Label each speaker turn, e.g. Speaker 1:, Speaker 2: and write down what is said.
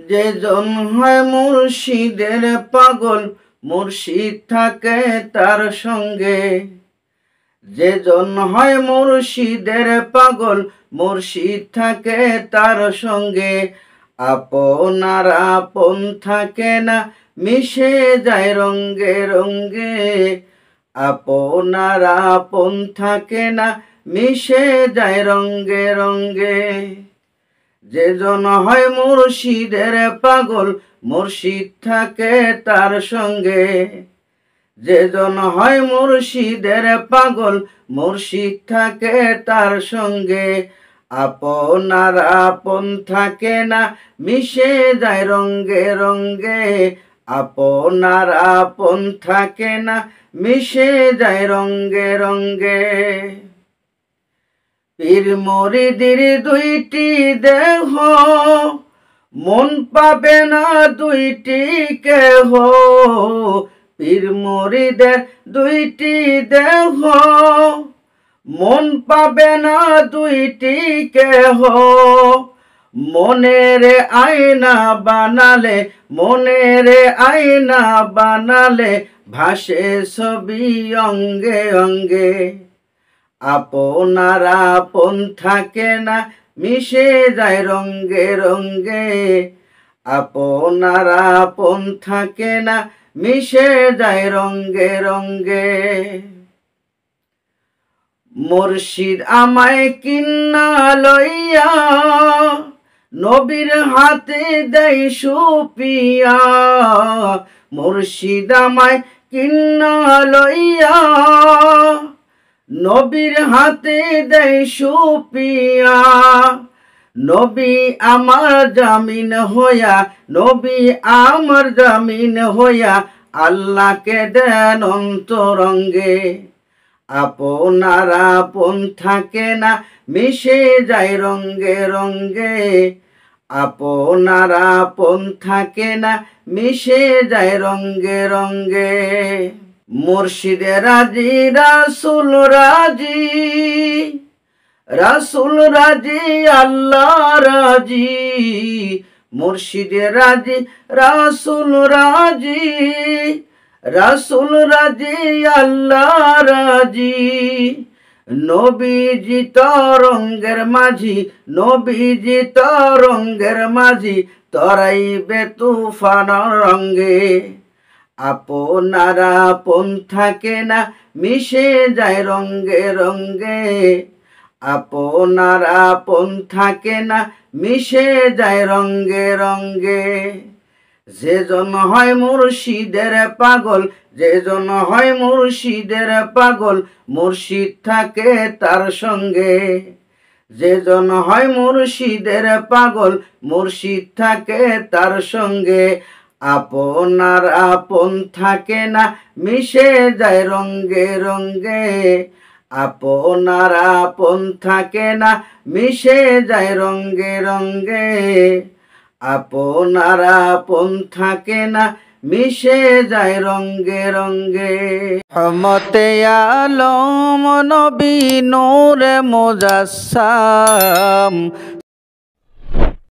Speaker 1: যেজন হয় মুর্শিদের পাগল মুর্শিদ থাকে তার সঙ্গে। যেজন হয় মুর্শিদের পাগল মুর্শিদ থাকে তার সঙ্গে। আপনার আপন থাকে না মিশে যায় রঙ্গে রঙ্গে। আপনার আপন থাকে না মিশে যায় রঙ্গে রঙ্গে। যেজন হয় মুর্শিদের পাগল মুর্শিদ থাকে তার সঙ্গে। যেজন হয় মুর্শিদের পাগল মুর্শিদ থাকে তার সঙ্গে। আপনার আপন থাকে না মিশে যায় রঙ্গে রঙ্গে। আপনার আপন থাকে না মিশে যায় রঙ্গে রঙ্গে। পীর মুরিদের দুইটি দেহ মন পাবে না দুইটি কেহ। পীর মুরিদের দুইটি দেহ মন পাবে না দুইটি কেহ। মনের আয়না বানালে মনের আয়না বানালে ভাসে ছবি অঙ্গে অঙ্গে। আপনার আপন থাকে না মিশে যায় রঙ্গে রঙ্গে। আপনার আপন থাকে না মিশে যায় রঙ্গে রঙ্গে। মুর্শিদ আমায় কিন্না লইয়া নবীর হাতে দেয় সুপিয়া। মুর্শিদ আমায় কিন্না লইয়া নবীর হাতে দেয় সুপিয়া। নবী আমার জামিন হইয়া নবী আমার জামিন হইয়া আল্লাহকে দেন অন্তরঙ্গে। আপনার আপন থাকে না মিশে যায় রঙ্গে রঙ্গে। আপনার আপন থাকে না মিশে যায় রঙ্গে রঙ্গে। মুর্শিদে রাজি রাসূল রাজি রাসূল রাজি আল্লাহ রাজি। মুর্শিদে রাজি রাসূল রাজি রাসূল রাজি আল্লাহ রাজি। নবীজি তরঙ্গের মাঝি নবীজি তরঙ্গের মাঝি তরাইবে তুফান রঙ্গে। আপনার আপন থাকে না মিশে যায় রঙ্গে রঙ্গে। আপনার আপন থাকে না মিশে যায় রঙ্গে রঙ্গে। যেজন হয় মুর্শিদের পাগল যেজন হয় মুর্শিদের পাগল মুর্শিদ থাকে তার সঙ্গে। যেজন হয় মুর্শিদের পাগল মুর্শিদ থাকে তার সঙ্গে। আপনার আপন থাকে না মিশে যায় রঙ্গে রঙ্গে। আপনার আপন থাকে না মিশে যায় রঙ্গে রঙ্গে। আপনার আপন থাকে না মিশে যায় রঙ্গে রঙ্গে। রহমতে আলম নবী নূরে মুজাসসাম